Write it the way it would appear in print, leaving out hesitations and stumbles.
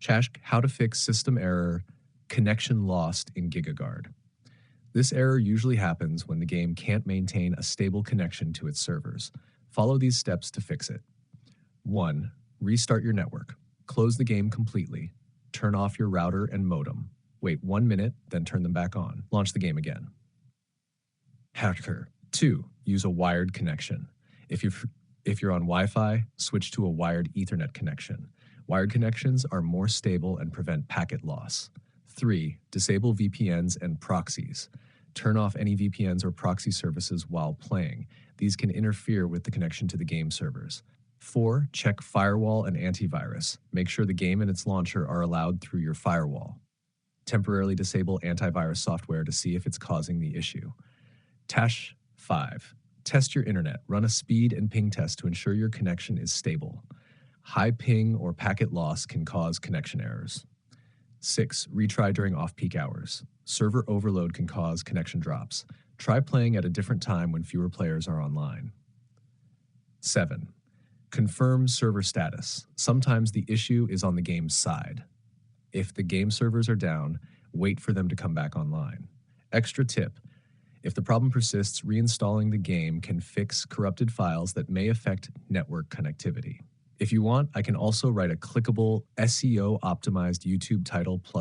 Check how to fix system error, connection lost in GigaGuard. This error usually happens when the game can't maintain a stable connection to its servers. Follow these steps to fix it. 1. Restart your network. Close the game completely. Turn off your router and modem. Wait 1 minute, then turn them back on. Launch the game again. Hacker. 2. Use a wired connection. If you're on Wi-Fi, switch to a wired Ethernet connection. Wired connections are more stable and prevent packet loss. 3. Disable VPNs and proxies. Turn off any VPNs or proxy services while playing. These can interfere with the connection to the game servers. 4. Check firewall and antivirus. Make sure the game and its launcher are allowed through your firewall. Temporarily disable antivirus software to see if it's causing the issue. 5. Test your internet. Run a speed and ping test to ensure your connection is stable. High ping or packet loss can cause connection errors. 6. Retry during off-peak hours. Server overload can cause connection drops. Try playing at a different time when fewer players are online. 7. Confirm server status. Sometimes the issue is on the game's side. If the game servers are down, wait for them to come back online. Extra tip: if the problem persists, reinstalling the game can fix corrupted files that may affect network connectivity. If you want, I can also write a clickable SEO-optimized YouTube title plus